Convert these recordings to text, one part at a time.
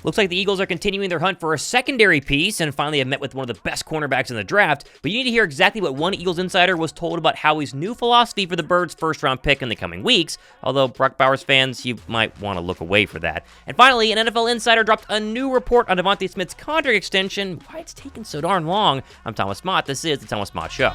Looks like the Eagles are continuing their hunt for a secondary piece and finally have met with one of the best cornerbacks in the draft, but you need to hear exactly what one Eagles insider was told about Howie's new philosophy for the Birds' first-round pick in the coming weeks, although Brock Bowers fans, you might want to look away for that. And finally, an NFL insider dropped a new report on Devontae Smith's contract extension. Why it's taken so darn long. I'm Thomas Mott. This is the Thomas Mott Show.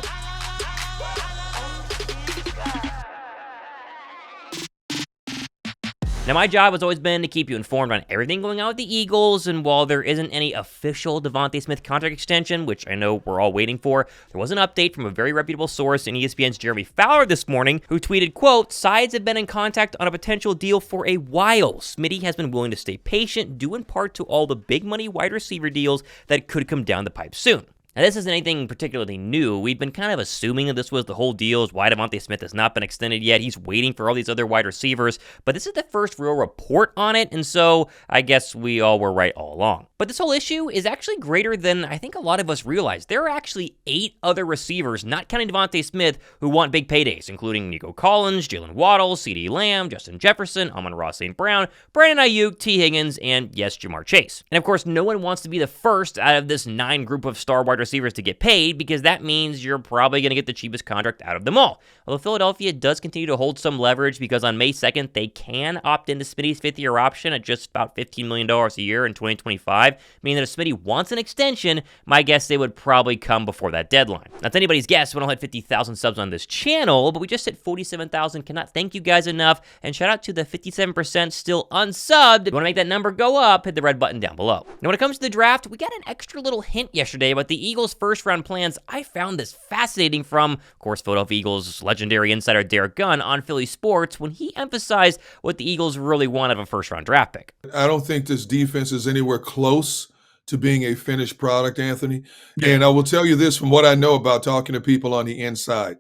Now, my job has always been to keep you informed on everything going on with the Eagles, and while there isn't any official Devontae Smith contract extension, which I know we're all waiting for, there was an update from a very reputable source in ESPN's Jeremy Fowler this morning, who tweeted, quote, "Sides have been in contact on a potential deal for a while. Smitty has been willing to stay patient, due in part to all the big money wide receiver deals that could come down the pipe soon." Now, this isn't anything particularly new. We'd been kind of assuming that this was the whole deal, is why Devontae Smith has not been extended yet. He's waiting for all these other wide receivers, but this is the first real report on it, and so I guess we all were right all along. But this whole issue is actually greater than I think a lot of us realize. There are actually 8 other receivers, not counting Devontae Smith, who want big paydays, including Nico Collins, Jalen Waddle, CeeDee Lamb, Justin Jefferson, Amon-Ra St. Brown, Brandon Ayuk, T. Higgins, and yes, Jamar Chase. And of course, no one wants to be the first out of this 9 group of star wide receivers to get paid, because that means you're probably going to get the cheapest contract out of them all. Although Philadelphia does continue to hold some leverage, because on May 2nd, they can opt into Smitty's 5th-year option at just about $15 million a year in 2025, meaning that if Smitty wants an extension, my guess they would probably come before that deadline. That's anybody's guess. We don't hit 50,000 subs on this channel, but we just hit 47,000. Cannot thank you guys enough, and shout out to the 57% still unsubbed. If you want to make that number go up, hit the red button down below. Now, when it comes to the draft, we got an extra little hint yesterday about the Eagles' first-round plans. I found this fascinating from, of course, Philadelphia Eagles legendary insider Derrick Gunn on Philly Sports, when he emphasized what the Eagles really want out of a first-round draft pick. I don't think this defense is anywhere close to being a finished product, Anthony. And I will tell you this from what I know about talking to people on the inside.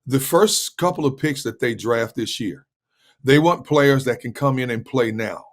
The first couple of picks that they draft this year, they want players that can come in and play now.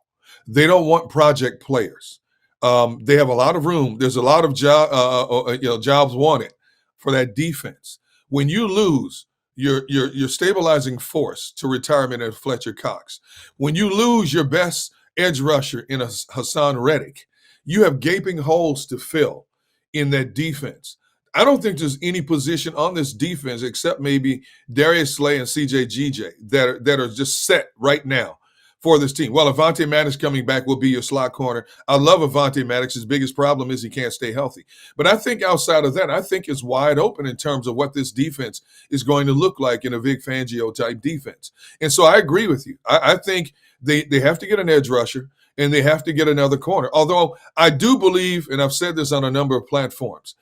They don't want project players. They have a lot of room. There's a lot of jobs wanted for that defense. When you lose, you're stabilizing force to retirement at Fletcher Cox. When you lose your best edge rusher in a Hassan Reddick, you have gaping holes to fill in that defense. I don't think there's any position on this defense except maybe Darius Slay and CJ GJ that are just set right now for this team. Well, Avonte Maddox coming back will be your slot corner. I love Avonte Maddox. His biggest problem is he can't stay healthy. But I think outside of that, I think it's wide open in terms of what this defense is going to look like in a Vic Fangio-type defense. And so I agree with you. I think they have to get an edge rusher, and they have to get another corner. Although I do believe, and I've said this on a number of platforms,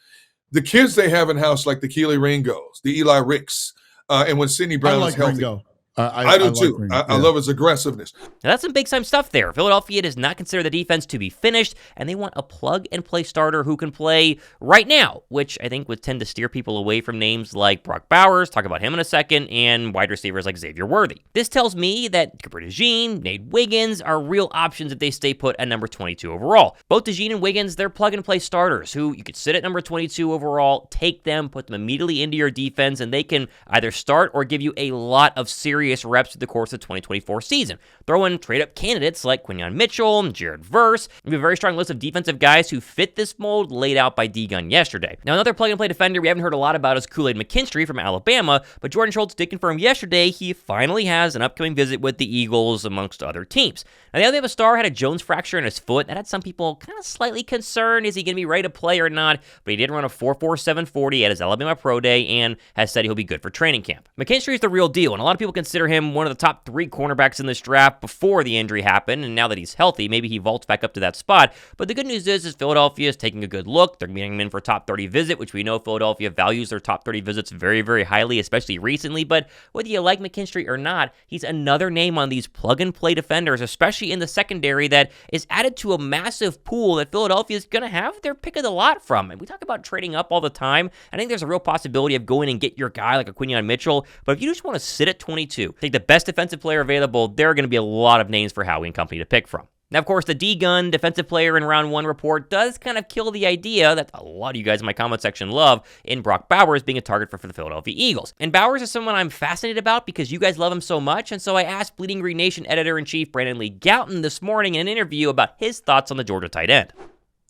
the kids they have in-house, like the Keely Ringos, the Eli Ricks, and when Sidney Brown is healthy. Ringo. I do too. I love his aggressiveness. Now, that's some big-time stuff there. Philadelphia does not consider the defense to be finished, and they want a plug-and-play starter who can play right now, which I think would tend to steer people away from names like Brock Bowers, talk about him in a second, and wide receivers like Xavier Worthy. This tells me that Cooper DeJean, Nate Wiggins are real options if they stay put at number 22 overall. Both DeJean and Wiggins, they're plug-and-play starters who you could sit at number 22 overall, take them, put them immediately into your defense, and they can either start or give you a lot of serious reps through the course of the 2024 season. Throw in trade-up candidates like Quinyon Mitchell and Jared Verse. We have a very strong list of defensive guys who fit this mold laid out by D-Gun yesterday. Now, another plug-and-play defender we haven't heard a lot about is Kool-Aid McKinstry from Alabama, but Jordan Schultz did confirm yesterday he finally has an upcoming visit with the Eagles amongst other teams. Now, the Alabama star had a Jones fracture in his foot. That had some people kind of slightly concerned. Is he going to be ready to play or not? But he did run a 4.47 40 at his Alabama Pro Day and has said he'll be good for training camp. McKinstry is the real deal, and a lot of people consider him one of the top 3 cornerbacks in this draft before the injury happened, and now that he's healthy, maybe he vaults back up to that spot. But the good news is Philadelphia is taking a good look. They're meeting him in for a top 30 visit, which we know Philadelphia values their top 30 visits very, very highly, especially recently. But whether you like McKinstry or not, he's another name on these plug-and-play defenders, especially in the secondary, that is added to a massive pool that Philadelphia is going to have their pick of the lot from. And we talk about trading up all the time. I think there's a real possibility of going and get your guy like a Quinyon Mitchell. But if you just want to sit at 22, take the best defensive player available, there are going to be a lot of names for Howie and company to pick from. Now, of course, the D-Gun defensive player in round 1 report does kind of kill the idea that a lot of you guys in my comment section love in Brock Bowers being a target for the Philadelphia Eagles. And Bowers is someone I'm fascinated about because you guys love him so much, and so I asked Bleeding Green Nation editor-in-chief Brandon Lee Gowton this morning in an interview about his thoughts on the Georgia tight end.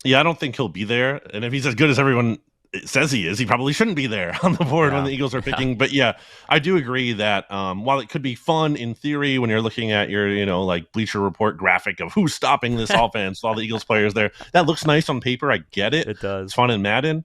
Yeah, I don't think he'll be there, and if he's as good as everyone says he is, he probably shouldn't be there on the board when the Eagles are picking. But yeah, I do agree that while it could be fun in theory when you're looking at your, like Bleacher Report graphic of who's stopping this offense, all the Eagles players there, that looks nice on paper. I get it. It does. It's fun in Madden.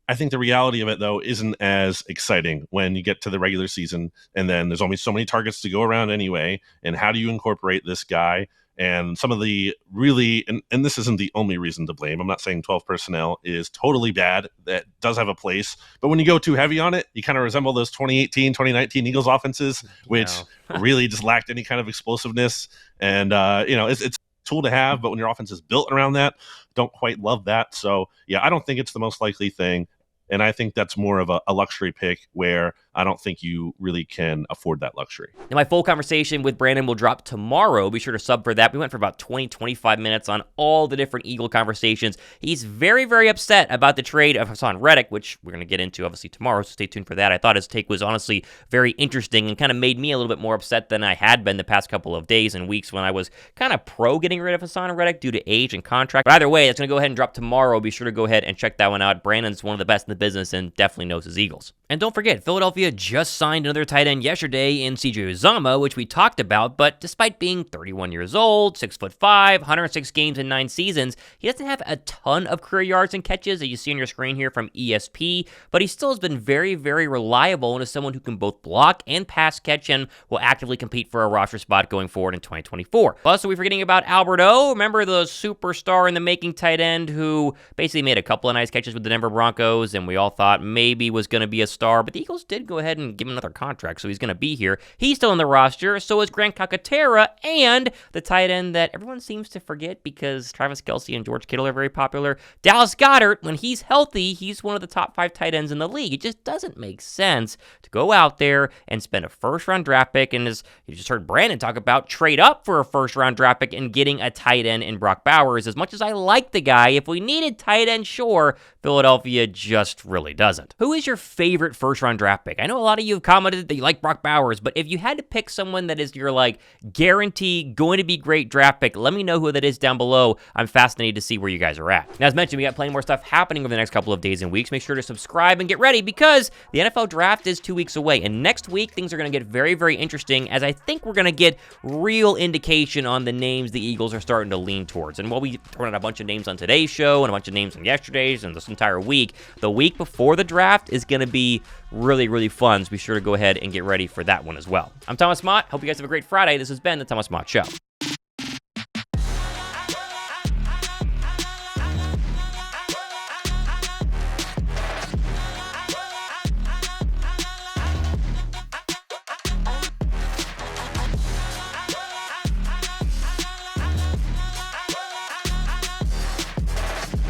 I think the reality of it, though, isn't as exciting when you get to the regular season and then there's only so many targets to go around anyway. And how do you incorporate this guy? And some of the really, and this isn't the only reason to blame. I'm not saying 12 personnel is totally bad. That does have a place. But when you go too heavy on it, you kind of resemble those 2018, 2019 Eagles offenses, which really just lacked any kind of explosiveness. And, it's a tool to have, but when your offense is built around that, don't quite love that. So, yeah, I don't think it's the most likely thing. And I think that's more of a luxury pick where I don't think you really can afford that luxury. Now, my full conversation with Brandon will drop tomorrow. Be sure to sub for that. We went for about 20, 25 minutes on all the different Eagle conversations. He's very, very upset about the trade of Hassan Reddick, which we're going to get into obviously tomorrow, so stay tuned for that. I thought his take was honestly very interesting and kind of made me a little bit more upset than I had been the past couple of days and weeks when I was kind of pro getting rid of Hassan Reddick due to age and contract. But either way, that's going to go ahead and drop tomorrow. Be sure to go ahead and check that one out. Brandon's one of the best in the business and definitely knows his Eagles. And don't forget, Philadelphia just signed another tight end yesterday in CJ Uzomah, which we talked about, but despite being 31 years old, 6'5", 106 games in 9 seasons, he doesn't have a ton of career yards and catches that you see on your screen here from ESP, but he still has been very, very reliable and is someone who can both block and pass catch and will actively compete for a roster spot going forward in 2024. Plus, are we forgetting about Albert O? Remember the superstar in the making tight end who basically made a couple of nice catches with the Denver Broncos, and we all thought maybe was going to be a star, but the Eagles did go ahead and give him another contract, so he's going to be here. He's still on the roster, so is Grant Calcaterra, and the tight end that everyone seems to forget because Travis Kelce and George Kittle are very popular, Dallas Goedert. When he's healthy, he's one of the top 5 tight ends in the league. It just doesn't make sense to go out there and spend a first-round draft pick, and as you just heard Brandon talk about, trade up for a first-round draft pick and getting a tight end in Brock Bowers. As much as I like the guy, if we needed tight end, sure, Philadelphia just really doesn't. Who is your favorite first-round draft pick? I know a lot of you have commented that you like Brock Bowers, but if you had to pick someone that is your, guarantee going to be great draft pick, let me know who that is down below. I'm fascinated to see where you guys are at. Now, as mentioned, we got plenty more stuff happening over the next couple of days and weeks. Make sure to subscribe and get ready because the NFL draft is 2 weeks away, and next week, things are going to get very, very interesting as I think we're going to get real indication on the names the Eagles are starting to lean towards. And while we thrown out a bunch of names on today's show and a bunch of names on yesterday's and this entire week, the week before the draft is going to be really, really fun, so be sure to go ahead and get ready for that one as well. I'm Thomas Mott. Hope you guys have a great Friday. This has been the Thomas Mott Show.